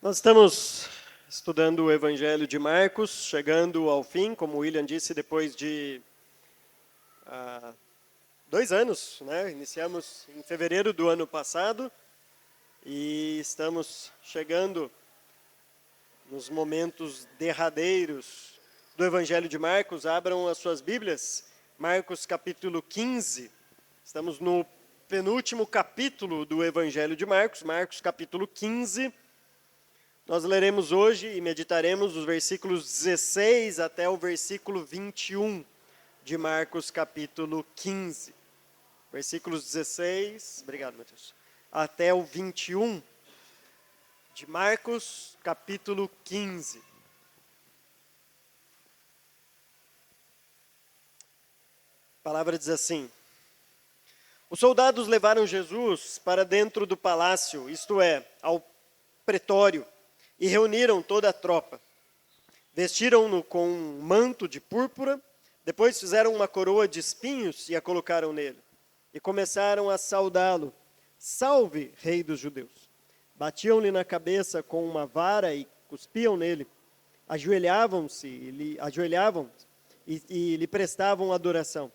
Nós estamos estudando o Evangelho de Marcos, chegando ao fim, como o William disse, depois de 2 anos, né? Iniciamos em fevereiro do ano passado e estamos chegando nos momentos derradeiros do Evangelho de Marcos. Abram as suas Bíblias, Marcos capítulo 15. Estamos no penúltimo capítulo do Evangelho de Marcos, Marcos capítulo 15. Nós leremos hoje e meditaremos os versículos 16 até o versículo 21 de Marcos capítulo 15. Versículos 16, obrigado, Matheus, até o 21 de Marcos capítulo 15. A palavra diz assim: os soldados levaram Jesus para dentro do palácio, isto é, ao pretório, e reuniram toda a tropa. Vestiram-no com um manto de púrpura, depois fizeram uma coroa de espinhos e a colocaram nele. E começaram a saudá-lo: salve, rei dos judeus. Batiam-lhe na cabeça com uma vara e cuspiam nele. Ajoelhavam e lhe prestavam adoração.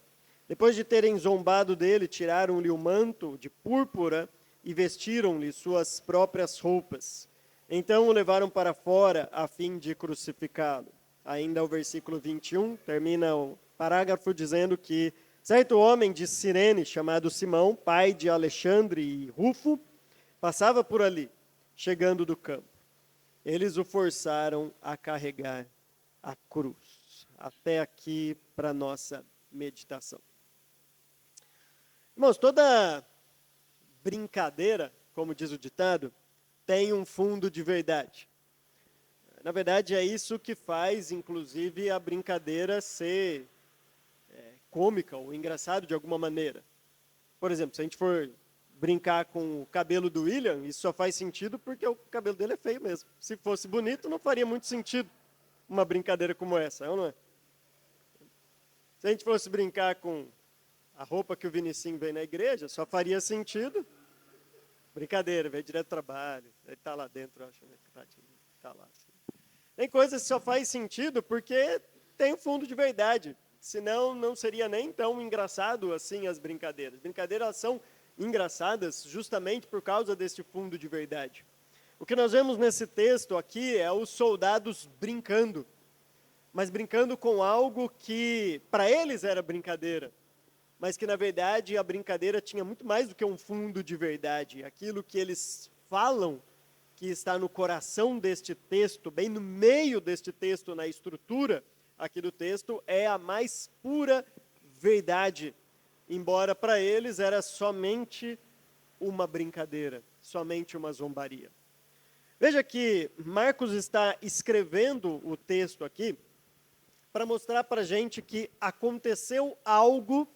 Depois de terem zombado dele, tiraram-lhe o manto de púrpura e vestiram-lhe suas próprias roupas. Então o levaram para fora a fim de crucificá-lo. Ainda o versículo 21 termina o parágrafo dizendo que certo homem de Cirene, chamado Simão, pai de Alexandre e Rufo, passava por ali, chegando do campo. Eles o forçaram a carregar a cruz. Até aqui para a nossa meditação. Irmãos, toda brincadeira, como diz o ditado, tem um fundo de verdade. Na verdade, é isso que faz, inclusive, a brincadeira ser cômica ou engraçada de alguma maneira. Por exemplo, se a gente for brincar com o cabelo do William, isso só faz sentido porque o cabelo dele é feio mesmo. Se fosse bonito, não faria muito sentido uma brincadeira como essa, não é? Se a gente fosse brincar com a roupa que o Vinicinho vem na igreja, só faria sentido. Brincadeira, veio direto do trabalho, ele está lá dentro, acho que está lá. Assim. Tem coisas que só faz sentido porque tem um fundo de verdade, senão não seria nem tão engraçado assim as brincadeiras. Brincadeiras elas são engraçadas justamente por causa desse fundo de verdade. O que nós vemos nesse texto aqui é os soldados brincando, mas brincando com algo que para eles era brincadeira, mas que, na verdade, a brincadeira tinha muito mais do que um fundo de verdade. Aquilo que eles falam, que está no coração deste texto, bem no meio deste texto, na estrutura aqui do texto, é a mais pura verdade. Embora para eles era somente uma brincadeira, somente uma zombaria. Veja que Marcos está escrevendo o texto aqui para mostrar para a gente que aconteceu algo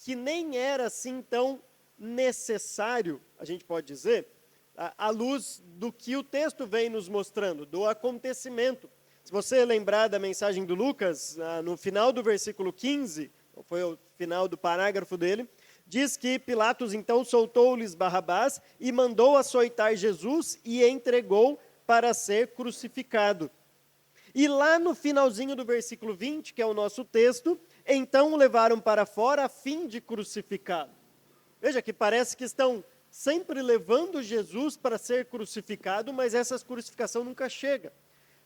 que nem era assim tão necessário, a gente pode dizer, à luz do que o texto vem nos mostrando, do acontecimento. Se você lembrar da mensagem do Lucas, no final do versículo 15, foi o final do parágrafo dele, diz que Pilatos então soltou-lhes Barrabás e mandou açoitar Jesus e entregou para ser crucificado. E lá no finalzinho do versículo 20, que é o nosso texto, então o levaram para fora a fim de crucificá-lo. Veja que parece que estão sempre levando Jesus para ser crucificado, mas essa crucificação nunca chega.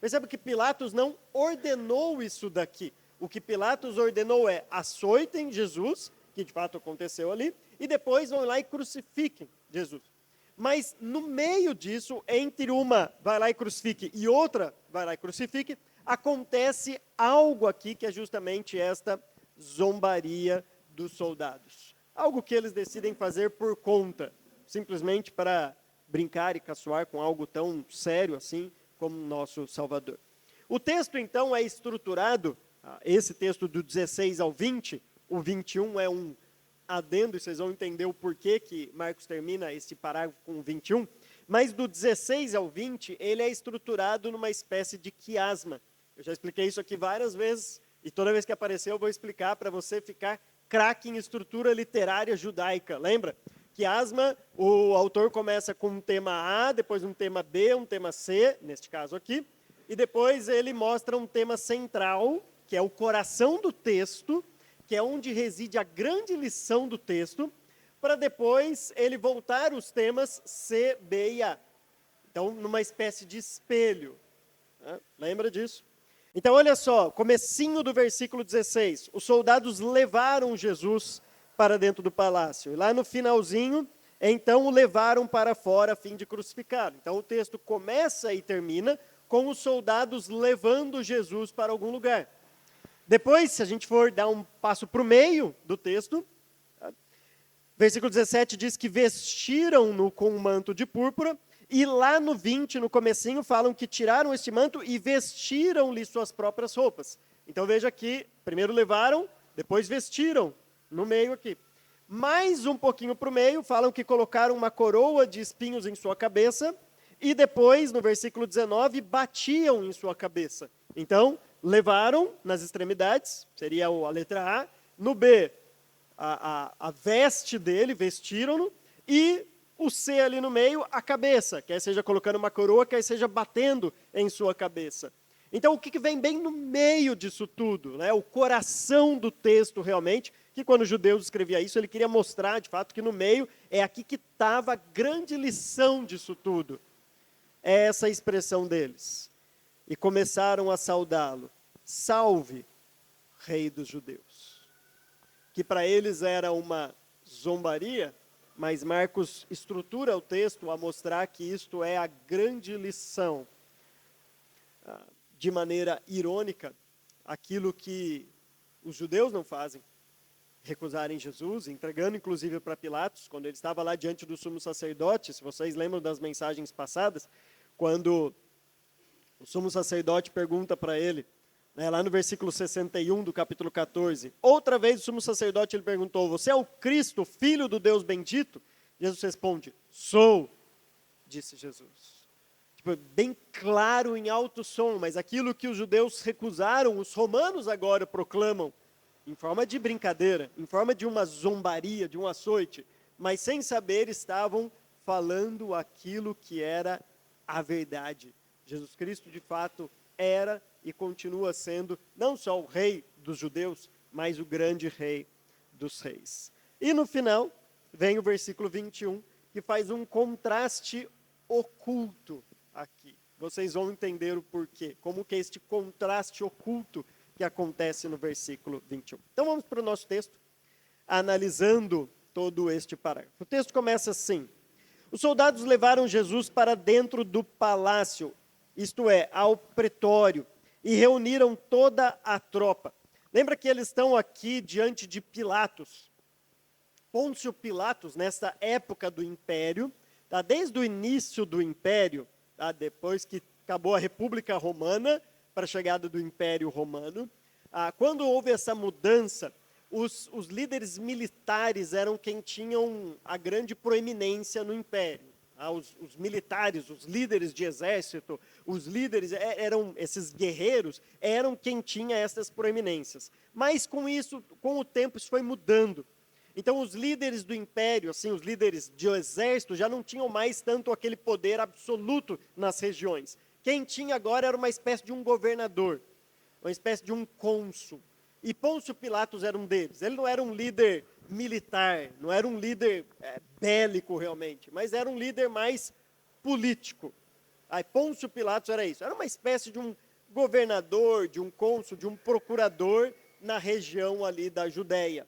Perceba que Pilatos não ordenou isso daqui. O que Pilatos ordenou é açoitem Jesus, que de fato aconteceu ali, e depois vão lá e crucifiquem Jesus. Mas no meio disso, entre uma vai lá e crucifique e outra vai lá e crucifique, acontece algo aqui que é justamente esta zombaria dos soldados. Algo que eles decidem fazer por conta, simplesmente para brincar e caçoar com algo tão sério assim como o nosso Salvador. O texto então é estruturado, esse texto do 16 ao 20, o 21 é um adendo, e vocês vão entender o porquê que Marcos termina esse parágrafo com 21, mas do 16 ao 20, ele é estruturado numa espécie de quiasma. Eu já expliquei isso aqui várias vezes, e toda vez que aparecer eu vou explicar para você ficar craque em estrutura literária judaica. Lembra quiasma, o autor começa com um tema A, depois um tema B, um tema C, neste caso aqui, e depois ele mostra um tema central, que é o coração do texto, que é onde reside a grande lição do texto, para depois ele voltar os temas C, B e A. Então, numa espécie de espelho. Né? Lembra disso? Então, olha só, comecinho do versículo 16. Os soldados levaram Jesus para dentro do palácio. E lá no finalzinho, então o levaram para fora a fim de crucificar. Então, o texto começa e termina com os soldados levando Jesus para algum lugar. Depois, se a gente for dar um passo para o meio do texto, versículo 17 diz que vestiram-no com um manto de púrpura, e lá no 20, no comecinho, falam que tiraram este manto e vestiram-lhe suas próprias roupas. Então veja que primeiro levaram, depois vestiram, no meio aqui. Mais um pouquinho para o meio, falam que colocaram uma coroa de espinhos em sua cabeça, e depois, no versículo 19, batiam em sua cabeça. Então, levaram nas extremidades, seria a letra A, no B, a veste dele, vestiram-no, e o C ali no meio, a cabeça, quer seja colocando uma coroa, quer seja batendo em sua cabeça. Então, o que vem bem no meio disso tudo? Né? O coração do texto, realmente, que quando os judeus escrevia isso, ele queria mostrar, de fato, que no meio é aqui que estava a grande lição disso tudo. É essa a expressão deles. E começaram a saudá-lo. Salve, Rei dos Judeus. Que para eles era uma zombaria, mas Marcos estrutura o texto a mostrar que isto é a grande lição. De maneira irônica, aquilo que os judeus não fazem, recusarem Jesus, entregando inclusive para Pilatos, quando ele estava lá diante do sumo sacerdote, se vocês lembram das mensagens passadas, quando o sumo sacerdote pergunta para ele, né, lá no versículo 61 do capítulo 14, outra vez o sumo sacerdote ele perguntou, você é o Cristo, filho do Deus bendito? Jesus responde, sou, disse Jesus. Tipo, bem claro em alto som, mas aquilo que os judeus recusaram, os romanos agora proclamam, em forma de brincadeira, em forma de uma zombaria, de um açoite, mas sem saber estavam falando aquilo que era a verdade. Jesus Cristo, de fato, era e continua sendo não só o rei dos judeus, mas o grande rei dos reis. E no final, vem o versículo 21, que faz um contraste oculto aqui. Vocês vão entender o porquê, como que é este contraste oculto que acontece no versículo 21. Então vamos para o nosso texto, analisando todo este parágrafo. O texto começa assim, os soldados levaram Jesus para dentro do palácio, isto é, ao pretório, e reuniram toda a tropa. Lembra que eles estão aqui diante de Pilatos. Pôncio Pilatos, nessa época do Império, tá, desde o início do Império, tá, depois que acabou a República Romana, para a chegada do Império Romano, quando houve essa mudança, os líderes militares eram quem tinham a grande proeminência no Império. Os militares, os líderes de exército, os líderes, eram esses guerreiros, eram quem tinha essas proeminências. Mas com isso, com o tempo, isso foi mudando. Então, os líderes do Império, assim, os líderes de exército, já não tinham mais tanto aquele poder absoluto nas regiões. Quem tinha agora era uma espécie de um governador, uma espécie de um cônsul. E Pôncio Pilatos era um deles. Ele não era um líder militar, não era um líder bélico realmente, mas era um líder mais político. Aí Pôncio Pilatos era isso, era uma espécie de um governador, de um cônsul, de um procurador na região ali da Judéia.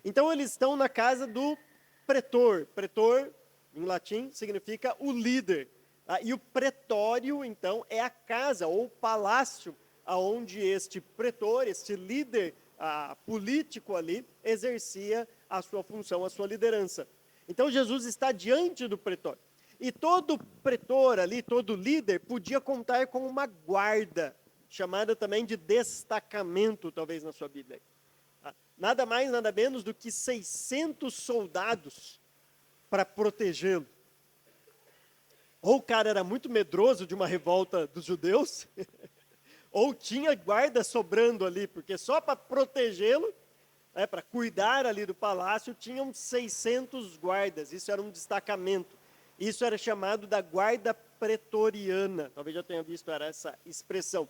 Então eles estão na casa do pretor. Pretor, em latim, significa o líder. E o pretório, então, é a casa ou o palácio onde este pretor, este líder político ali, exercia a sua função, a sua liderança. Então, Jesus está diante do pretório. E todo pretor ali, todo líder, podia contar com uma guarda, chamada também de destacamento, talvez na sua Bíblia. Nada mais, nada menos do que 600 soldados para protegê-lo. Ou o cara era muito medroso de uma revolta dos judeus, ou tinha guarda sobrando ali, porque só para protegê-lo, para cuidar ali do palácio, tinham 600 guardas. Isso era um destacamento. Isso era chamado da guarda pretoriana. Talvez já tenha visto essa expressão.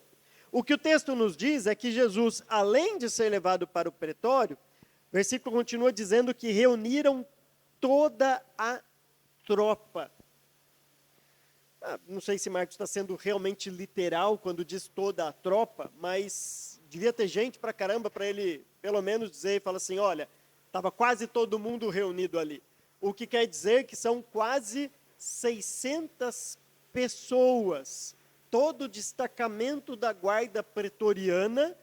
O que o texto nos diz é que Jesus, além de ser levado para o pretório, o versículo continua dizendo que reuniram toda a tropa. Não sei se Marcos está sendo realmente literal quando diz toda a tropa, mas devia ter gente pra caramba para ele, pelo menos, dizer e falar assim, olha, estava quase todo mundo reunido ali. O que quer dizer que são quase 600 pessoas, todo o destacamento da guarda pretoriana,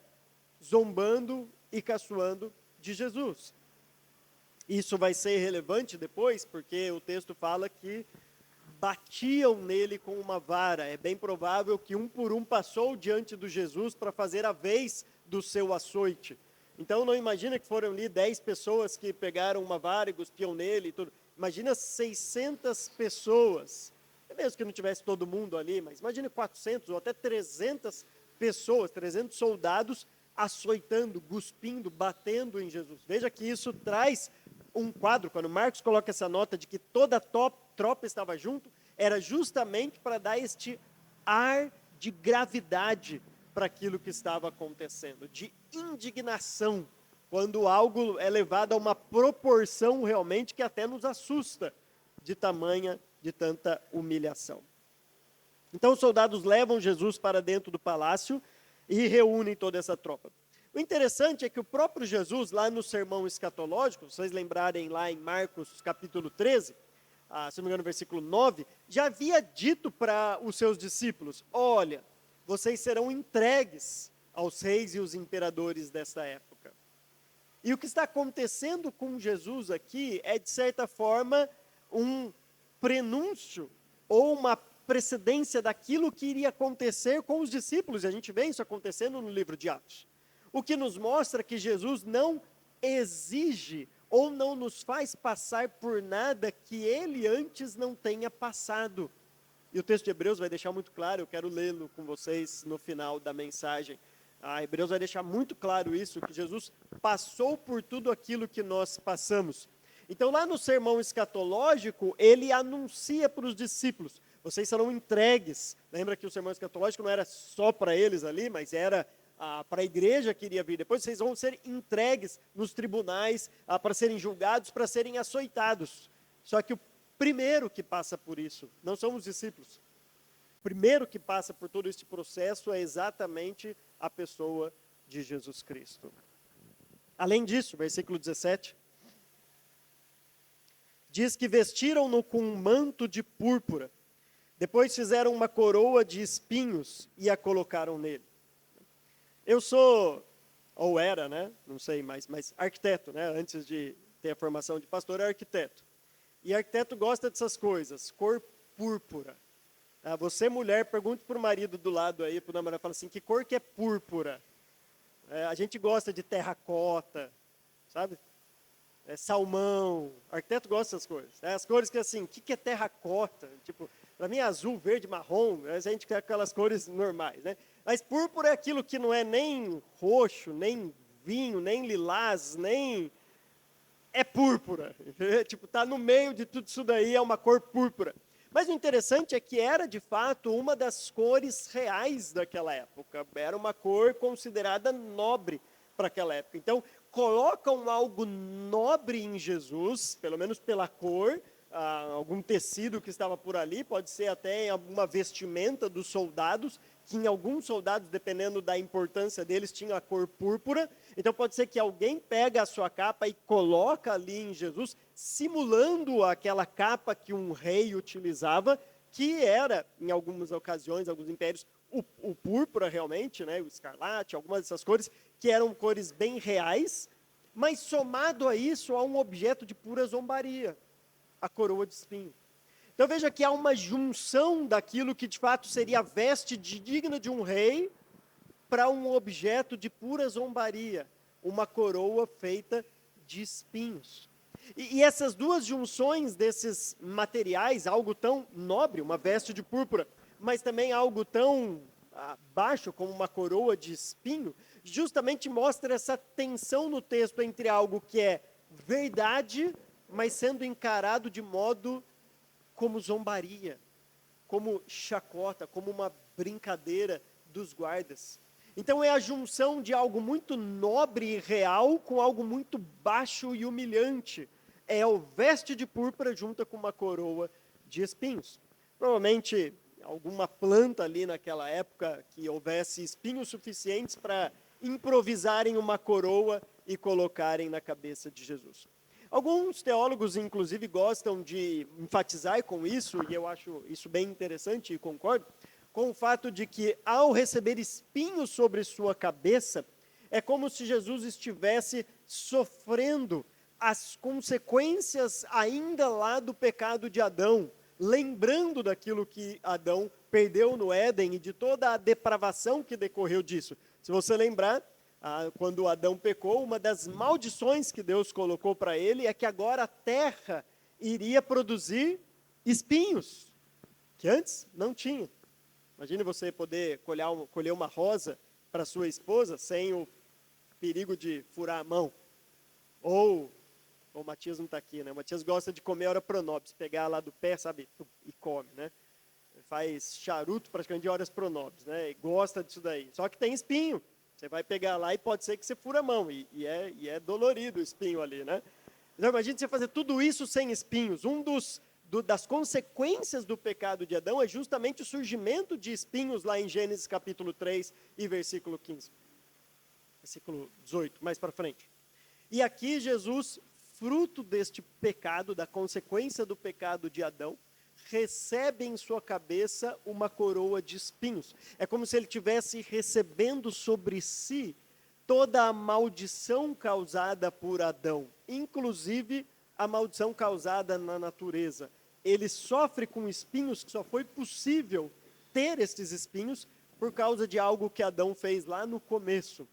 zombando e caçoando de Jesus. Isso vai ser relevante depois, porque o texto fala que batiam nele com uma vara. É bem provável que um por um passou diante do Jesus para fazer a vez do seu açoite. Então não imagina que foram ali 10 pessoas que pegaram uma vara e cuspiam nele e tudo. Imagina 600 pessoas. É mesmo que não tivesse todo mundo ali, mas imagine 400 ou até 300 pessoas, 300 soldados açoitando, cuspindo, batendo em Jesus. Veja que isso traz um quadro. Quando Marcos coloca essa nota de que toda a tropa estava junto, era justamente para dar este ar de gravidade para aquilo que estava acontecendo, de indignação, quando algo é levado a uma proporção realmente que até nos assusta, de tanta humilhação. Então os soldados levam Jesus para dentro do palácio e reúnem toda essa tropa. O interessante é que o próprio Jesus, lá no sermão escatológico, se vocês lembrarem lá em Marcos capítulo 13, se não me engano, versículo 9, já havia dito para os seus discípulos, olha, vocês serão entregues aos reis e os imperadores desta época. E o que está acontecendo com Jesus aqui é, de certa forma, um prenúncio ou uma precedência daquilo que iria acontecer com os discípulos, e a gente vê isso acontecendo no livro de Atos. O que nos mostra que Jesus não exige ou não nos faz passar por nada que ele antes não tenha passado. E o texto de Hebreus vai deixar muito claro, eu quero lê-lo com vocês no final da mensagem. Hebreus vai deixar muito claro isso, que Jesus passou por tudo aquilo que nós passamos. Então lá no sermão escatológico, ele anuncia para os discípulos, vocês serão entregues. Lembra que o sermão escatológico não era só para eles ali, mas era para a igreja que iria vir. Depois vocês vão ser entregues nos tribunais para serem julgados, para serem açoitados. Só que o primeiro que passa por isso não são os discípulos. O primeiro que passa por todo este processo é exatamente a pessoa de Jesus Cristo. Além disso, versículo 17, diz que vestiram-no com um manto de púrpura. Depois fizeram uma coroa de espinhos e a colocaram nele. Eu sou, ou era, né? Não sei mais, mas arquiteto, né? Antes de ter a formação de pastor, era arquiteto. E arquiteto gosta dessas coisas, cor púrpura. Você, mulher, pergunte para o marido do lado aí, para o namorado, fala assim, que cor que é púrpura? A gente gosta de terracota, sabe? Salmão, arquiteto gosta dessas coisas. As cores que assim, o que é terracota? Tipo, para mim é azul, verde, marrom, a gente quer aquelas cores normais, né? Mas púrpura é aquilo que não é nem roxo, nem vinho, nem lilás, nem... É púrpura. Tipo, está no meio de tudo isso daí, é uma cor púrpura. Mas o interessante é que era, de fato, uma das cores reais daquela época. Era uma cor considerada nobre para aquela época. Então, colocam algo nobre em Jesus, pelo menos pela cor, algum tecido que estava por ali, pode ser até alguma vestimenta dos soldados, que em alguns soldados, dependendo da importância deles, tinha a cor púrpura. Então pode ser que alguém pega a sua capa e coloca ali em Jesus, simulando aquela capa que um rei utilizava, que era, em algumas ocasiões, alguns impérios, o púrpura realmente, né, o escarlate, algumas dessas cores, que eram cores bem reais, mas somado a isso, há um objeto de pura zombaria, a coroa de espinho. Então veja que há uma junção daquilo que de fato seria a veste digna de um rei para um objeto de pura zombaria, uma coroa feita de espinhos. E essas duas junções desses materiais, algo tão nobre, uma veste de púrpura, mas também algo tão abaixo, como uma coroa de espinho, justamente mostra essa tensão no texto entre algo que é verdade, mas sendo encarado de modo como zombaria, como chacota, como uma brincadeira dos guardas. Então é a junção de algo muito nobre e real com algo muito baixo e humilhante. É o veste de púrpura junta com uma coroa de espinhos. Provavelmente alguma planta ali naquela época que houvesse espinhos suficientes para improvisarem uma coroa e colocarem na cabeça de Jesus. Alguns teólogos, inclusive, gostam de enfatizar com isso, e eu acho isso bem interessante e concordo, com o fato de que, ao receber espinhos sobre sua cabeça, é como se Jesus estivesse sofrendo as consequências ainda lá do pecado de Adão, lembrando daquilo que Adão perdeu no Éden e de toda a depravação que decorreu disso. Se você lembrar, quando Adão pecou, uma das maldições que Deus colocou para ele é que agora a terra iria produzir espinhos, que antes não tinha. Imagine você poder colher uma rosa para sua esposa sem o perigo de furar a mão. Ou o Matias não está aqui, né? O Matias gosta de comer hora pronobis, pegar lá do pé, sabe, e come, né? Faz charuto praticamente de horas pronobis, né? E gosta disso daí. Só que tem espinho. Você vai pegar lá e pode ser que você fura a mão. E é dolorido o espinho ali, né? Então imagine você fazer tudo isso sem espinhos. Das consequências do pecado de Adão é justamente o surgimento de espinhos lá em Gênesis capítulo 3 e versículo 15. Versículo 18, mais para frente. E aqui Jesus, fruto deste pecado, da consequência do pecado de Adão, recebe em sua cabeça uma coroa de espinhos. É como se ele estivesse recebendo sobre si toda a maldição causada por Adão, inclusive a maldição causada na natureza. Ele sofre com espinhos que só foi possível ter estes espinhos por causa de algo que Adão fez lá no começo.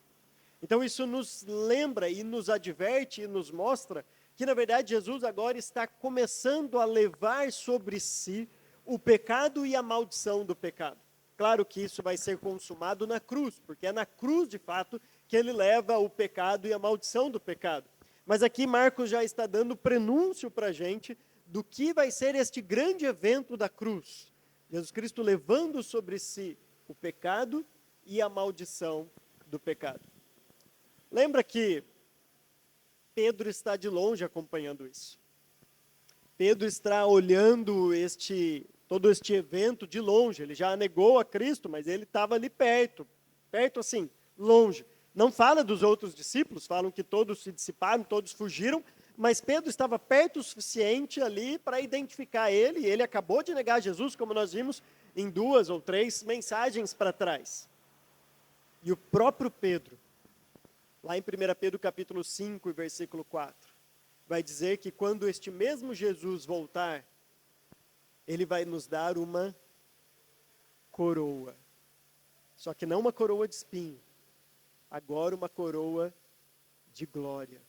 Então isso nos lembra e nos adverte e nos mostra que, na verdade, Jesus agora está começando a levar sobre si o pecado e a maldição do pecado. Claro que isso vai ser consumado na cruz, porque é na cruz, de fato, que ele leva o pecado e a maldição do pecado. Mas aqui Marcos já está dando prenúncio para a gente do que vai ser este grande evento da cruz. Jesus Cristo levando sobre si o pecado e a maldição do pecado. Lembra que Pedro está de longe acompanhando isso. Pedro está olhando todo este evento de longe. Ele já negou a Cristo, mas ele estava ali perto assim, longe. Não fala dos outros discípulos, falam que todos se dissiparam, todos fugiram, mas Pedro estava perto o suficiente ali para identificar ele, e ele acabou de negar Jesus, como nós vimos em 2 ou 3 mensagens para trás. E o próprio Pedro, lá em 1 Pedro capítulo 5, versículo 4, vai dizer que quando este mesmo Jesus voltar, ele vai nos dar uma coroa. Só que não uma coroa de espinho, agora uma coroa de glória.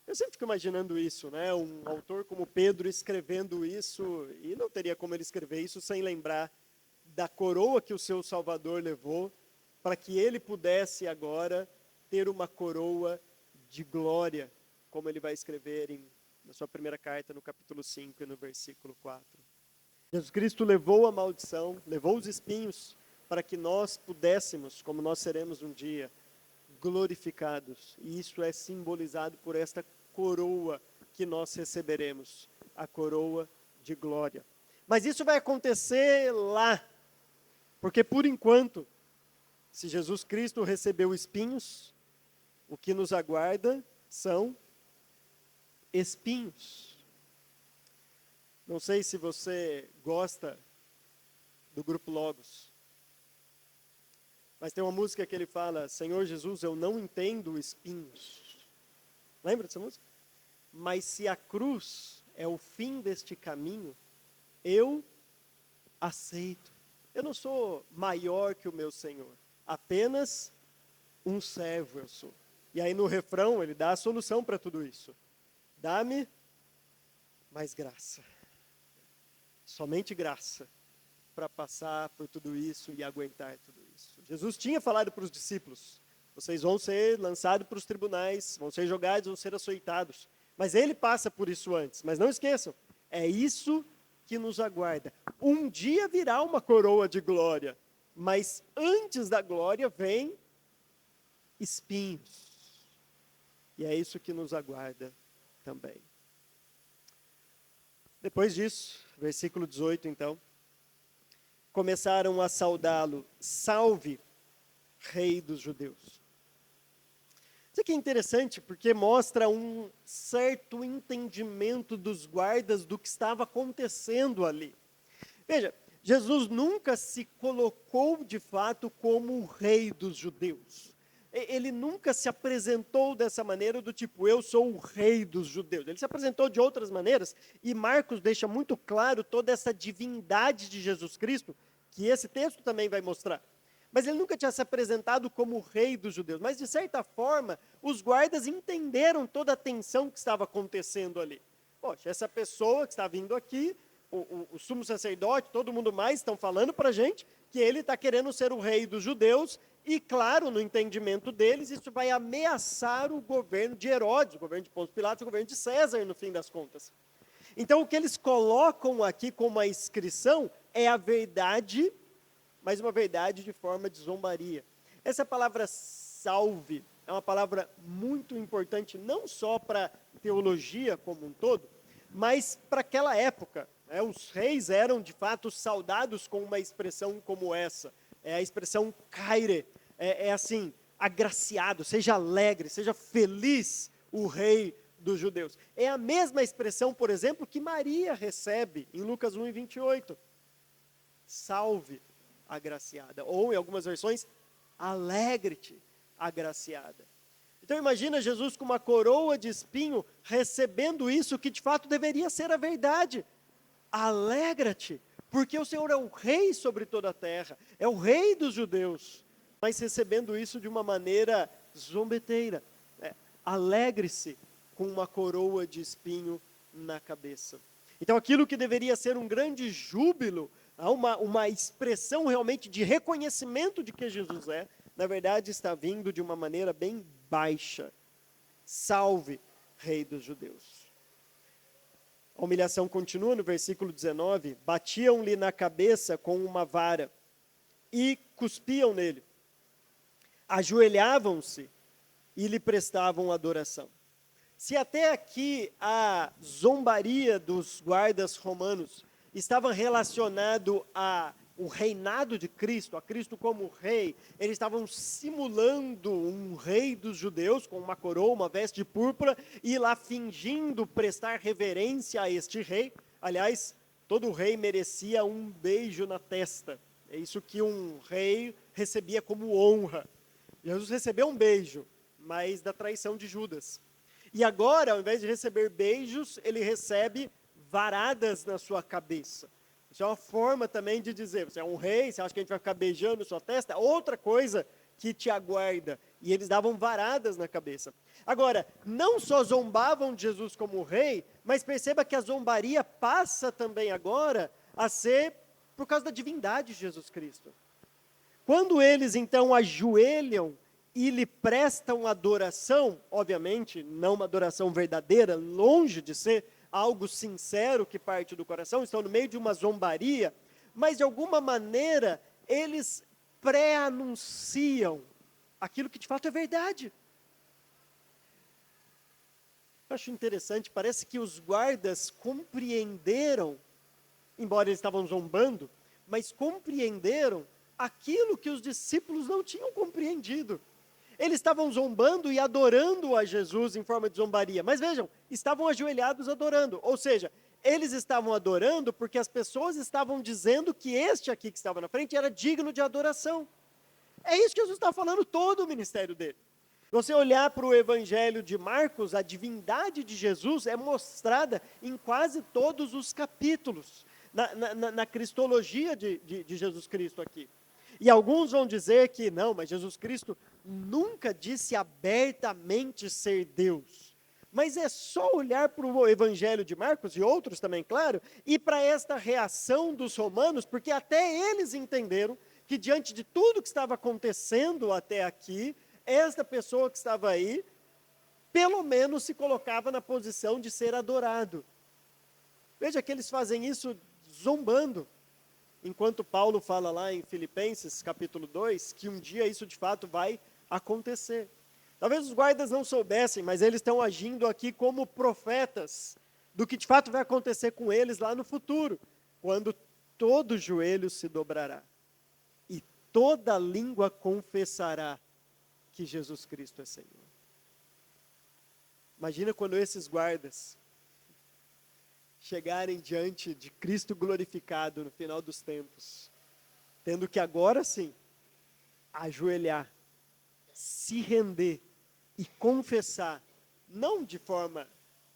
Eu sempre fico imaginando isso, né? Um autor como Pedro escrevendo isso, e não teria como ele escrever isso sem lembrar da coroa que o seu Salvador levou, para que ele pudesse agora ter uma coroa de glória, como ele vai escrever na sua primeira carta, no capítulo 5 e no versículo 4. Jesus Cristo levou a maldição, levou os espinhos, para que nós pudéssemos, como nós seremos um dia, glorificados. E isso é simbolizado por esta coroa que nós receberemos, a coroa de glória. Mas isso vai acontecer lá, porque por enquanto, se Jesus Cristo recebeu espinhos, o que nos aguarda são espinhos. Não sei se você gosta do grupo Logos, mas tem uma música que ele fala: Senhor Jesus, eu não entendo espinhos. Lembra dessa música? Mas se a cruz é o fim deste caminho, eu aceito. Eu não sou maior que o meu Senhor, apenas um servo eu sou. E aí no refrão ele dá a solução para tudo isso. Dá-me mais graça. Somente graça. para passar por tudo isso e aguentar tudo isso. Jesus tinha falado para os discípulos: vocês vão ser lançados para os tribunais, vão ser jogados, vão ser açoitados. Mas ele passa por isso antes. Mas não esqueçam, é isso que nos aguarda. Um dia virá uma coroa de glória, mas antes da glória vem espinhos. E é isso que nos aguarda também. Depois disso, versículo 18 então, começaram a saudá-lo: salve, Rei dos Judeus. Isso aqui é interessante porque mostra um certo entendimento dos guardas do que estava acontecendo ali. Veja, Jesus nunca se colocou de fato como o rei dos judeus. Ele nunca se apresentou dessa maneira do tipo, eu sou o rei dos judeus. Ele se apresentou de outras maneiras e Marcos deixa muito claro toda essa divindade de Jesus Cristo, que esse texto também vai mostrar. Mas ele nunca tinha se apresentado como o rei dos judeus. Mas, de certa forma, os guardas entenderam toda a tensão que estava acontecendo ali. Poxa, essa pessoa que está vindo aqui, o sumo sacerdote, todo mundo mais, estão falando para a gente que ele está querendo ser o rei dos judeus. E, claro, no entendimento deles, isso vai ameaçar o governo de Herodes, o governo de Pôncio Pilatos, o governo de César, no fim das contas. Então, o que eles colocam aqui como a inscrição é a verdade, mas uma verdade de forma de zombaria. Essa palavra salve é uma palavra muito importante, não só para a teologia como um todo, mas para aquela época. Os reis eram, de fato, saudados com uma expressão como essa. É a expressão caire, é assim, agraciado, seja alegre, seja feliz o rei dos judeus. É a mesma expressão, por exemplo, que Maria recebe em Lucas 1:28. Salve, agraciada. Ou, em algumas versões, alegre-te, agraciada. Então imagina Jesus com uma coroa de espinho, recebendo isso que de fato deveria ser a verdade. Alegra-te, porque o Senhor é o rei sobre toda a terra, é o rei dos judeus, mas recebendo isso de uma maneira zombeteira. Alegre-se com uma coroa de espinho na cabeça. Então aquilo que deveria ser um grande júbilo, uma expressão realmente de reconhecimento de que Jesus é, na verdade está vindo de uma maneira bem baixa. Salve, Rei dos Judeus. A humilhação continua no versículo 19. Batiam-lhe na cabeça com uma vara e cuspiam nele. Ajoelhavam-se e lhe prestavam adoração. Se até aqui a zombaria dos guardas romanos estava relacionado ao reinado de Cristo, a Cristo como rei, eles estavam simulando um rei dos judeus com uma coroa, uma veste púrpura, e lá fingindo prestar reverência a este rei. Aliás, todo rei merecia um beijo na testa. É isso que um rei recebia como honra. Jesus recebeu um beijo, mas da traição de Judas. E agora, ao invés de receber beijos, ele recebe varadas na sua cabeça. Isso é uma forma também de dizer, você é um rei, você acha que a gente vai ficar beijando sua testa? Outra coisa que te aguarda. E eles davam varadas na cabeça. Agora, não só zombavam de Jesus como rei, mas perceba que a zombaria passa também agora a ser por causa da divindade de Jesus Cristo. Quando eles então ajoelham e lhe prestam adoração, obviamente, não uma adoração verdadeira, longe de ser algo sincero que parte do coração, estão no meio de uma zombaria, mas de alguma maneira eles pré-anunciam aquilo que de fato é verdade. Eu acho interessante, parece que os guardas compreenderam, embora eles estavam zombando, mas compreenderam aquilo que os discípulos não tinham compreendido. Eles estavam zombando e adorando a Jesus em forma de zombaria. Mas vejam, estavam ajoelhados adorando. Ou seja, eles estavam adorando porque as pessoas estavam dizendo que este aqui que estava na frente era digno de adoração. É isso que Jesus está falando todo o ministério dele. Se você olhar para o Evangelho de Marcos, a divindade de Jesus é mostrada em quase todos os capítulos, na cristologia de Jesus Cristo aqui. E alguns vão dizer que não, mas Jesus Cristo nunca disse abertamente ser Deus. Mas é só olhar para o Evangelho de Marcos, e outros também, claro, e para esta reação dos romanos, porque até eles entenderam que diante de tudo que estava acontecendo até aqui, esta pessoa que estava aí, pelo menos se colocava na posição de ser adorado. Veja que eles fazem isso zombando, enquanto Paulo fala lá em Filipenses, capítulo 2, que um dia isso de fato vai acontecer. Talvez os guardas não soubessem, mas eles estão agindo aqui como profetas do que de fato vai acontecer com eles lá no futuro, quando todo joelho se dobrará e toda língua confessará que Jesus Cristo é Senhor. Imagina quando esses guardas chegarem diante de Cristo glorificado no final dos tempos, tendo que agora sim ajoelhar, se render e confessar, não de forma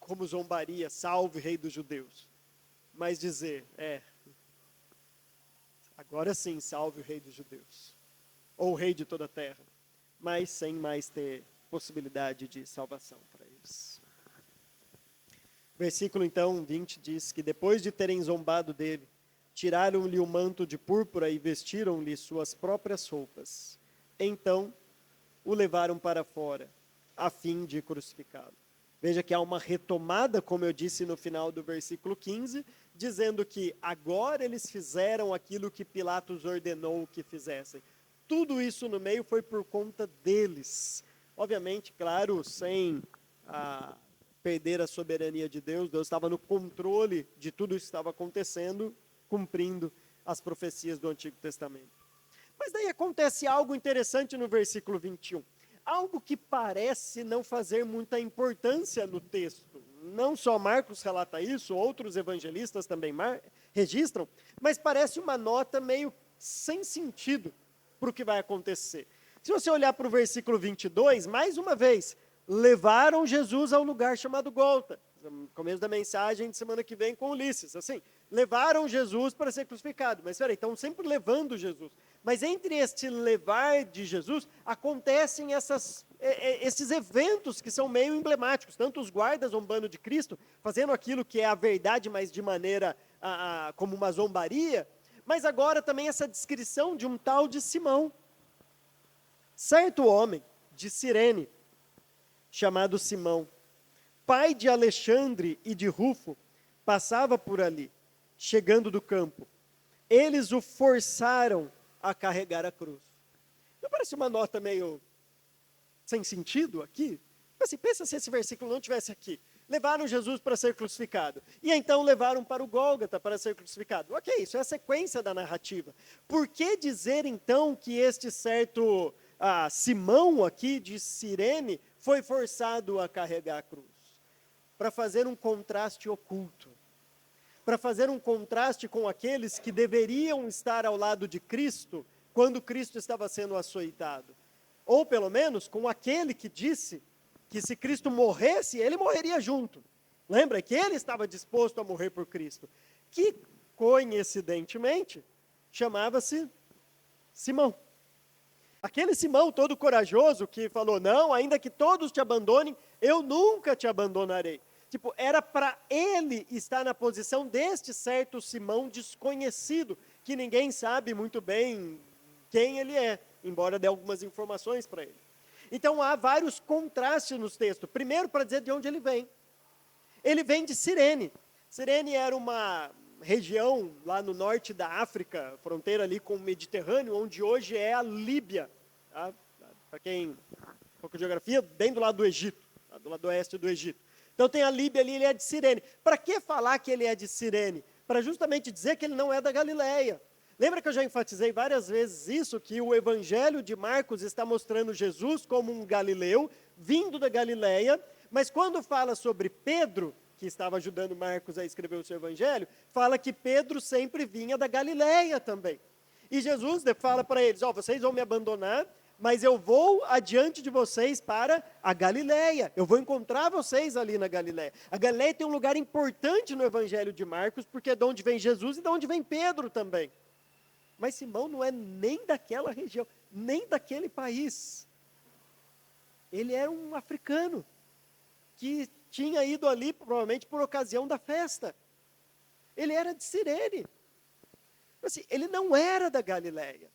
como zombaria, salve rei dos judeus, mas dizer, agora sim salve o rei dos judeus, ou o rei de toda a terra, mas sem mais ter possibilidade de salvação para eles. Versículo então 20 diz que depois de terem zombado dele, tiraram-lhe o manto de púrpura e vestiram-lhe suas próprias roupas. Então o levaram para fora, a fim de crucificá-lo. Veja que há uma retomada, como eu disse no final do versículo 15, dizendo que agora eles fizeram aquilo que Pilatos ordenou que fizessem. Tudo isso no meio foi por conta deles. Obviamente, claro, sem perder a soberania de Deus, Deus estava no controle de tudo isso que estava acontecendo, cumprindo as profecias do Antigo Testamento. Mas daí acontece algo interessante no versículo 21. Algo que parece não fazer muita importância no texto. Não só Marcos relata isso, outros evangelistas também registram, mas parece uma nota meio sem sentido para o que vai acontecer. Se você olhar para o versículo 22, mais uma vez, levaram Jesus ao lugar chamado Gólgota. No começo da mensagem de semana que vem com Ulisses, assim, levaram Jesus para ser crucificado. Mas espera aí, estão sempre levando Jesus. Mas entre este levar de Jesus, acontecem esses eventos que são meio emblemáticos. Tanto os guardas zombando de Cristo, fazendo aquilo que é a verdade, mas de maneira como uma zombaria. Mas agora também essa descrição de um tal de Simão. Certo homem de Cirene, chamado Simão, pai de Alexandre e de Rufo, passava por ali, chegando do campo. Eles o forçaram a carregar a cruz. Não parece uma nota meio sem sentido aqui? Assim, pensa se esse versículo não tivesse aqui. Levaram Jesus para ser crucificado. E então levaram para o Gólgota para ser crucificado. Ok, isso é a sequência da narrativa. Por que dizer então que este certo Simão aqui de Cirene foi forçado a carregar a cruz? Para fazer um contraste oculto. Para fazer um contraste com aqueles que deveriam estar ao lado de Cristo quando Cristo estava sendo açoitado. Ou pelo menos com aquele que disse que se Cristo morresse, ele morreria junto. Lembra que ele estava disposto a morrer por Cristo. Que, coincidentemente, chamava-se Simão. Aquele Simão todo corajoso que falou, não, ainda que todos te abandonem, eu nunca te abandonarei. Tipo, era para ele estar na posição deste certo Simão desconhecido, que ninguém sabe muito bem quem ele é, embora dê algumas informações para ele. Então há vários contrastes nos textos. Primeiro, para dizer de onde ele vem. Ele vem de Cirene. Cirene era uma região lá no norte da África, fronteira ali com o Mediterrâneo, onde hoje é a Líbia. Tá? Para quem um pouco de geografia, bem do lado do Egito, tá? Do lado oeste do Egito. Então tem a Líbia ali, ele é de Cirene. Para que falar que ele é de Cirene? Para justamente dizer que ele não é da Galileia. Lembra que eu já enfatizei várias vezes isso, que o Evangelho de Marcos está mostrando Jesus como um galileu, vindo da Galileia, mas quando fala sobre Pedro, que estava ajudando Marcos a escrever o seu Evangelho, fala que Pedro sempre vinha da Galileia também. E Jesus fala para eles, vocês vão me abandonar, mas eu vou adiante de vocês para a Galileia. Eu vou encontrar vocês ali na Galileia. A Galileia tem um lugar importante no Evangelho de Marcos, porque é de onde vem Jesus e de onde vem Pedro também. Mas Simão não é nem daquela região, nem daquele país. Ele era um africano que tinha ido ali provavelmente por ocasião da festa. Ele era de Cirene. Assim, ele não era da Galileia.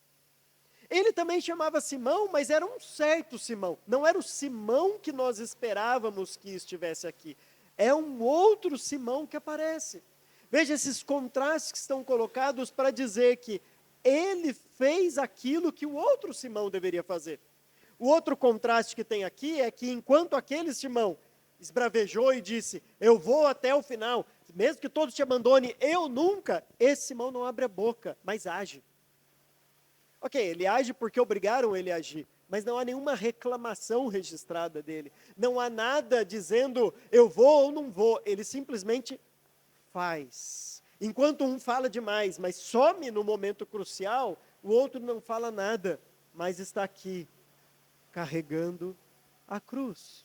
Ele também chamava Simão, mas era um certo Simão. Não era o Simão que nós esperávamos que estivesse aqui. É um outro Simão que aparece. Veja esses contrastes que estão colocados para dizer que ele fez aquilo que o outro Simão deveria fazer. O outro contraste que tem aqui é que enquanto aquele Simão esbravejou e disse, eu vou até o final, mesmo que todos te abandonem, eu nunca, esse Simão não abre a boca, mas age. Ok, ele age porque obrigaram ele a agir, mas não há nenhuma reclamação registrada dele. Não há nada dizendo, eu vou ou não vou. Ele simplesmente faz. Enquanto um fala demais, mas some no momento crucial, o outro não fala nada, mas está aqui, carregando a cruz.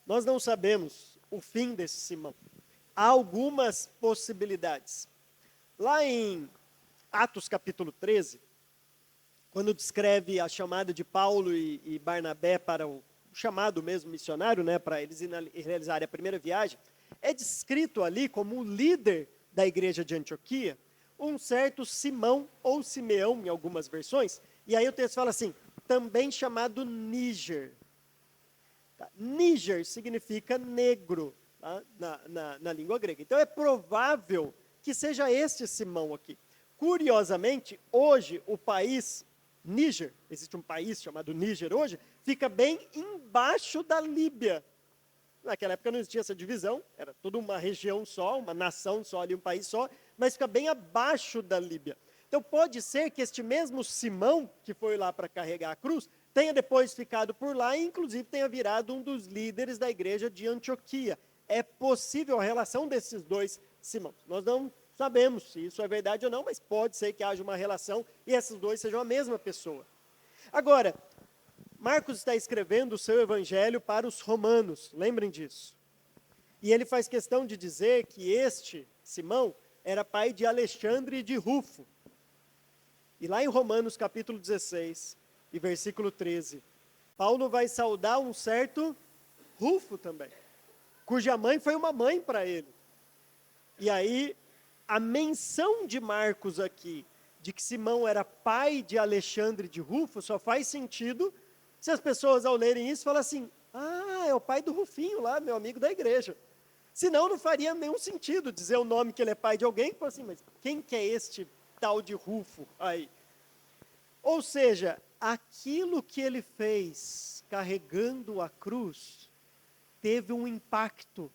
Nós não sabemos o fim desse Simão. Há algumas possibilidades. Lá em Atos capítulo 13, quando descreve a chamada de Paulo e Barnabé para o chamado mesmo missionário, né, para eles realizarem a primeira viagem, é descrito ali como o líder da igreja de Antioquia, um certo Simão ou Simeão em algumas versões, e aí o texto fala assim, também chamado Níger. Tá? Níger significa negro, tá? na língua grega. Então é provável que seja este Simão aqui. Curiosamente, hoje o país Níger, existe um país chamado Níger hoje, fica bem embaixo da Líbia. Naquela época não existia essa divisão, era toda uma região só, uma nação só ali, um país só, mas fica bem abaixo da Líbia. Então pode ser que este mesmo Simão, que foi lá para carregar a cruz, tenha depois ficado por lá e inclusive tenha virado um dos líderes da igreja de Antioquia. É possível a relação desses dois Simãos. Nós não sabemos se isso é verdade ou não, mas pode ser que haja uma relação e esses dois sejam a mesma pessoa. Agora, Marcos está escrevendo o seu evangelho para os romanos, lembrem disso. E ele faz questão de dizer que este, Simão, era pai de Alexandre e de Rufo. E lá em Romanos capítulo 16 e versículo 13, Paulo vai saudar um certo Rufo também, cuja mãe foi uma mãe para ele. E aí, a menção de Marcos aqui, de que Simão era pai de Alexandre e de Rufo, só faz sentido se as pessoas ao lerem isso falam assim, é o pai do Rufinho lá, meu amigo da igreja. Senão não faria nenhum sentido dizer o nome que ele é pai de alguém, e falar assim, mas quem que é este tal de Rufo aí? Ou seja, aquilo que ele fez carregando a cruz teve um impacto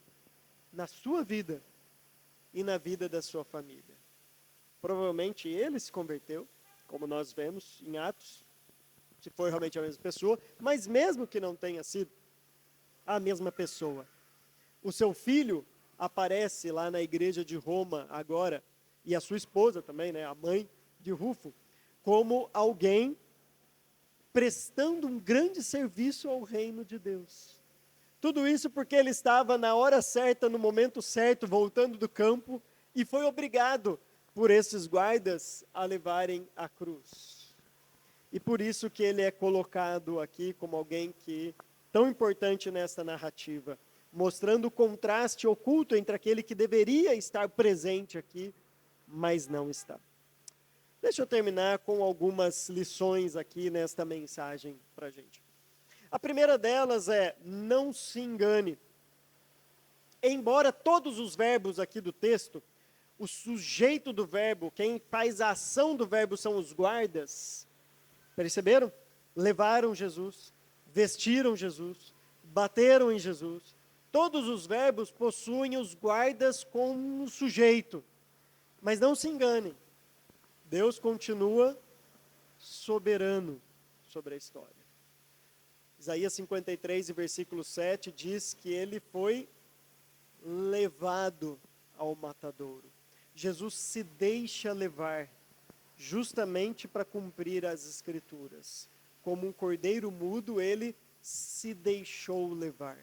na sua vida e na vida da sua família. Provavelmente ele se converteu, como nós vemos em Atos, se foi realmente a mesma pessoa, mas mesmo que não tenha sido a mesma pessoa, o seu filho aparece lá na igreja de Roma agora, e a sua esposa também, né, a mãe de Rufo, como alguém prestando um grande serviço ao reino de Deus. Tudo isso porque ele estava na hora certa, no momento certo, voltando do campo, e foi obrigado por esses guardas a levarem a cruz. E por isso que ele é colocado aqui como alguém que tão importante nessa narrativa, mostrando o contraste oculto entre aquele que deveria estar presente aqui, mas não está. Deixa eu terminar com algumas lições aqui nesta mensagem para a gente. A primeira delas é, não se engane. Embora todos os verbos aqui do texto, o sujeito do verbo, quem faz a ação do verbo são os guardas, perceberam? Levaram Jesus, vestiram Jesus, bateram em Jesus. Todos os verbos possuem os guardas como sujeito. Mas não se enganem, Deus continua soberano sobre a história. Isaías 53, versículo 7, diz que ele foi levado ao matadouro. Jesus se deixa levar, justamente para cumprir as Escrituras. Como um cordeiro mudo, ele se deixou levar.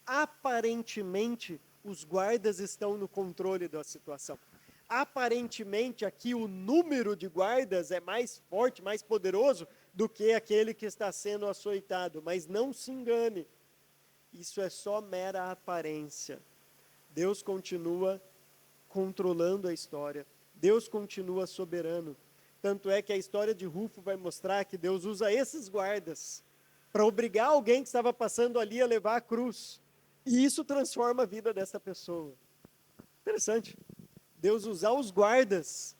Aparentemente, os guardas estão no controle da situação. Aparentemente, aqui o número de guardas é mais forte, mais poderoso do que aquele que está sendo açoitado. Mas não se engane. isso é só mera aparência. Deus continua controlando a história. Deus continua soberano. Tanto é que a história de Rufo vai mostrar que Deus usa esses guardas para obrigar alguém que estava passando ali a levar a cruz. E isso transforma a vida dessa pessoa. Interessante. Deus usar os guardas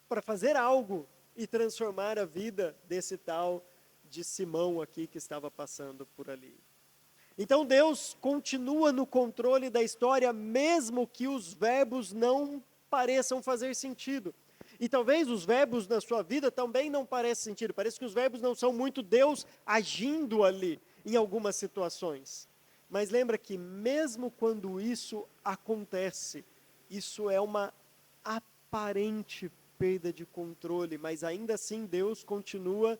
para fazer algo e transformar a vida desse tal de Simão aqui que estava passando por ali. Então Deus continua no controle da história, mesmo que os verbos não pareçam fazer sentido. E talvez os verbos na sua vida também não pareçam sentido. Parece que os verbos não são muito Deus agindo ali em algumas situações. Mas lembra que mesmo quando isso acontece, isso é uma aparente perda de controle, mas ainda assim Deus continua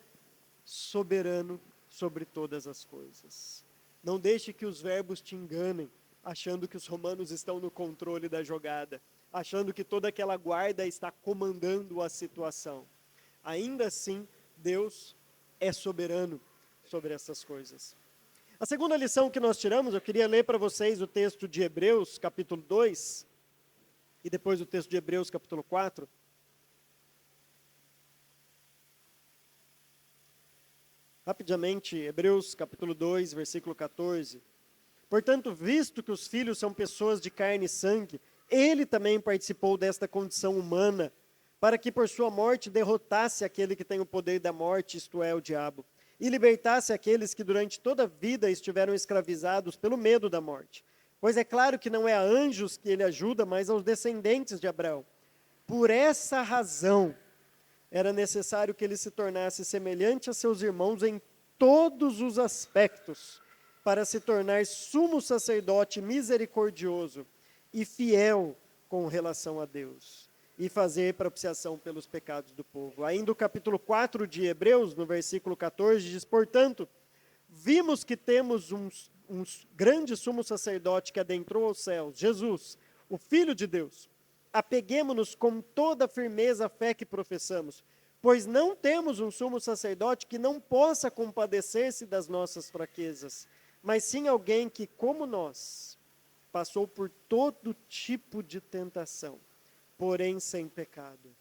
soberano sobre todas as coisas. Não deixe que os verbos te enganem, achando que os romanos estão no controle da jogada, achando que toda aquela guarda está comandando a situação. Ainda assim, Deus é soberano sobre essas coisas. A segunda lição que nós tiramos, eu queria ler para vocês o texto de Hebreus, capítulo 2, e depois o texto de Hebreus, capítulo 4. Rapidamente, Hebreus capítulo 2, versículo 14. Portanto, visto que os filhos são pessoas de carne e sangue, ele também participou desta condição humana, para que por sua morte derrotasse aquele que tem o poder da morte, isto é, o diabo, e libertasse aqueles que durante toda a vida estiveram escravizados pelo medo da morte. Pois é claro que não é a anjos que ele ajuda, mas aos descendentes de Abraão. Por essa razão, era necessário que ele se tornasse semelhante a seus irmãos em todos os aspectos, para se tornar sumo sacerdote misericordioso e fiel com relação a Deus, e fazer propiciação pelos pecados do povo. Ainda o capítulo 4 de Hebreus, no versículo 14, diz: portanto, vimos que temos um grande sumo sacerdote que adentrou aos céus, Jesus, o Filho de Deus. Apeguemo-nos com toda a firmeza à fé que professamos, pois não temos um sumo sacerdote que não possa compadecer-se das nossas fraquezas, mas sim alguém que, como nós, passou por todo tipo de tentação, porém sem pecado.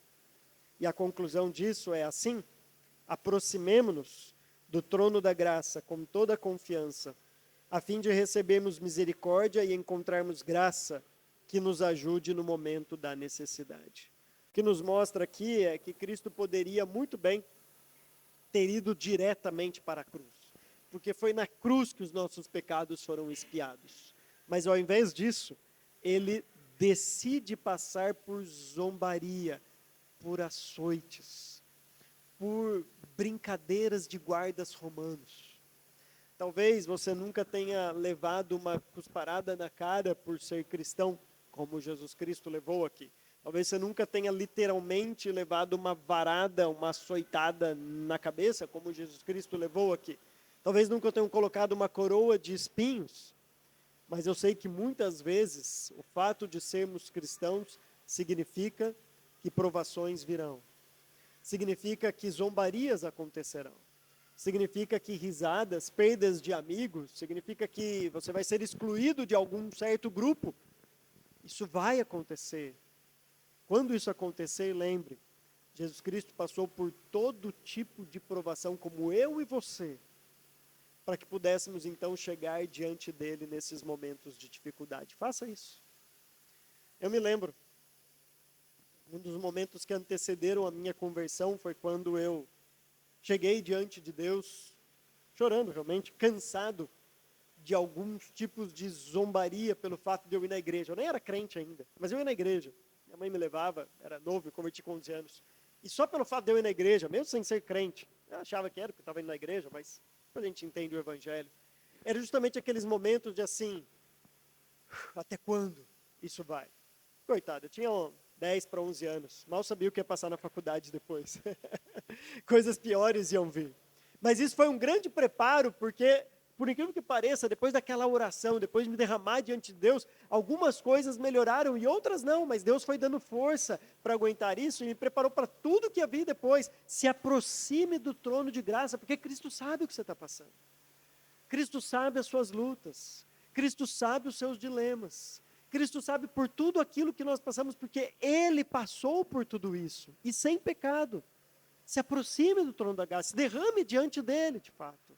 E a conclusão disso é assim: aproximemo-nos do trono da graça com toda a confiança, a fim de recebermos misericórdia e encontrarmos graça que nos ajude no momento da necessidade. O que nos mostra aqui é que Cristo poderia muito bem ter ido diretamente para a cruz, porque foi na cruz que os nossos pecados foram expiados. Mas ao invés disso, ele decide passar por zombaria, por açoites, por brincadeiras de guardas romanos. Talvez você nunca tenha levado uma cusparada na cara por ser cristão, como Jesus Cristo levou aqui. Talvez você nunca tenha literalmente levado uma varada, uma açoitada na cabeça, como Jesus Cristo levou aqui. Talvez nunca tenham colocado uma coroa de espinhos. Mas eu sei que muitas vezes o fato de sermos cristãos significa que provações virão. Significa que zombarias acontecerão. Significa que risadas, perdas de amigos, significa que você vai ser excluído de algum certo grupo. Isso vai acontecer. Quando isso acontecer, lembre, Jesus Cristo passou por todo tipo de provação, como eu e você, para que pudéssemos então chegar diante dele nesses momentos de dificuldade. Faça isso. Eu me lembro, um dos momentos que antecederam a minha conversão foi quando eu cheguei diante de Deus, chorando realmente, cansado de alguns tipos de zombaria pelo fato de eu ir na igreja. Eu nem era crente ainda, mas eu ia na igreja. Minha mãe me levava, era novo, eu converti com 11 anos. E só pelo fato de eu ir na igreja, mesmo sem ser crente, eu achava que era porque eu estava indo na igreja, mas a gente entende o evangelho. Era justamente aqueles momentos de assim, até quando isso vai? Coitado, eu tinha 10 para 11 anos, mal sabia o que ia passar na faculdade depois. Coisas piores iam vir. Mas isso foi um grande preparo, porque, por incrível que pareça, depois daquela oração, depois de me derramar diante de Deus, algumas coisas melhoraram e outras não, mas Deus foi dando força para aguentar isso e me preparou para tudo que ia vir depois. Se aproxime do trono de graça, porque Cristo sabe o que você está passando. Cristo sabe as suas lutas. Cristo sabe os seus dilemas. Cristo sabe por tudo aquilo que nós passamos, porque Ele passou por tudo isso. E sem pecado. Se aproxime do trono da graça, se derrame diante dEle, de fato.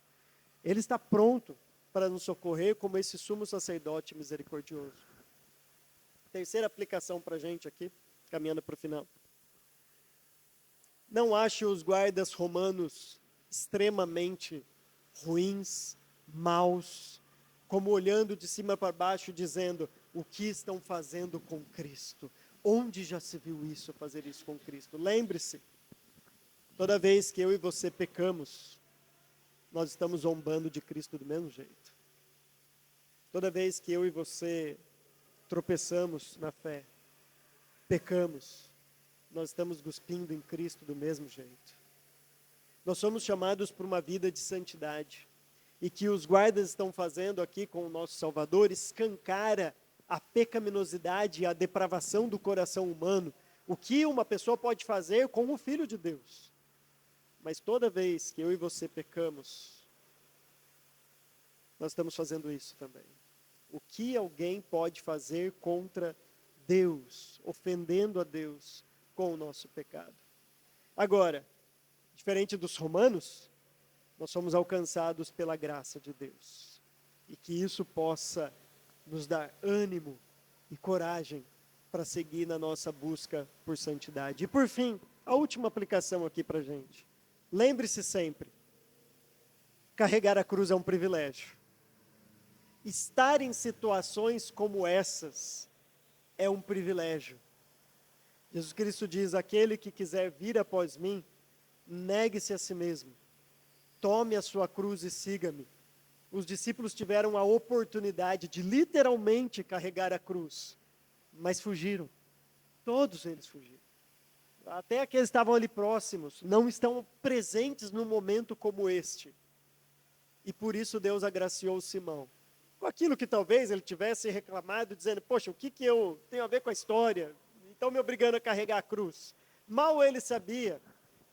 Ele está pronto para nos socorrer como esse sumo sacerdote misericordioso. Terceira aplicação para a gente aqui, caminhando para o final. Não ache os guardas romanos extremamente ruins, maus, como olhando de cima para baixo, dizendo, o que estão fazendo com Cristo? Onde já se viu isso, fazer isso com Cristo? Lembre-se, toda vez que eu e você pecamos, nós estamos zombando de Cristo do mesmo jeito. Toda vez que eu e você tropeçamos na fé, pecamos, nós estamos cuspindo em Cristo do mesmo jeito. Nós somos chamados para uma vida de santidade. E que os guardas estão fazendo aqui com o nosso Salvador escancara a pecaminosidade e a depravação do coração humano. O que uma pessoa pode fazer com o Filho de Deus. Mas toda vez que eu e você pecamos, nós estamos fazendo isso também. O que alguém pode fazer contra Deus, ofendendo a Deus com o nosso pecado? Agora, diferente dos romanos, nós somos alcançados pela graça de Deus. E que isso possa nos dar ânimo e coragem para seguir na nossa busca por santidade. E por fim, a última aplicação aqui para a gente. Lembre-se sempre, carregar a cruz é um privilégio. Estar em situações como essas é um privilégio. Jesus Cristo diz, aquele que quiser vir após mim, negue-se a si mesmo. Tome a sua cruz e siga-me. Os discípulos tiveram a oportunidade de literalmente carregar a cruz, mas fugiram. Todos eles fugiram. Até aqueles que estavam ali próximos, não estão presentes num momento como este. E por isso Deus agraciou Simão. Com aquilo que talvez ele tivesse reclamado, dizendo, poxa, o que eu tenho a ver com a história? Estão me obrigando a carregar a cruz. Mal ele sabia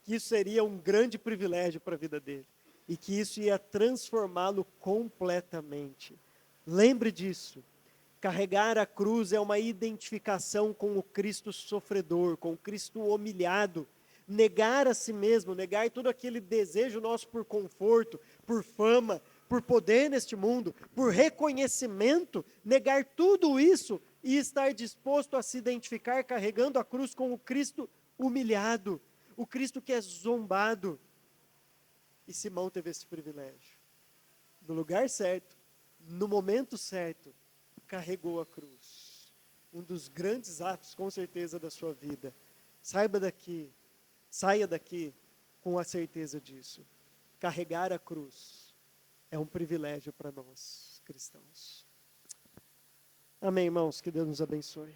que isso seria um grande privilégio para a vida dele. E que isso ia transformá-lo completamente. Lembre disso. Carregar a cruz é uma identificação com o Cristo sofredor, com o Cristo humilhado. Negar a si mesmo, negar todo aquele desejo nosso por conforto, por fama, por poder neste mundo, por reconhecimento, negar tudo isso e estar disposto a se identificar carregando a cruz com o Cristo humilhado, o Cristo que é zombado. E Simão teve esse privilégio. No lugar certo, no momento certo, carregou a cruz. Um dos grandes atos, com certeza, da sua vida. Saia daqui com a certeza disso. Carregar a cruz é um privilégio para nós, cristãos. Amém, irmãos? Que Deus nos abençoe.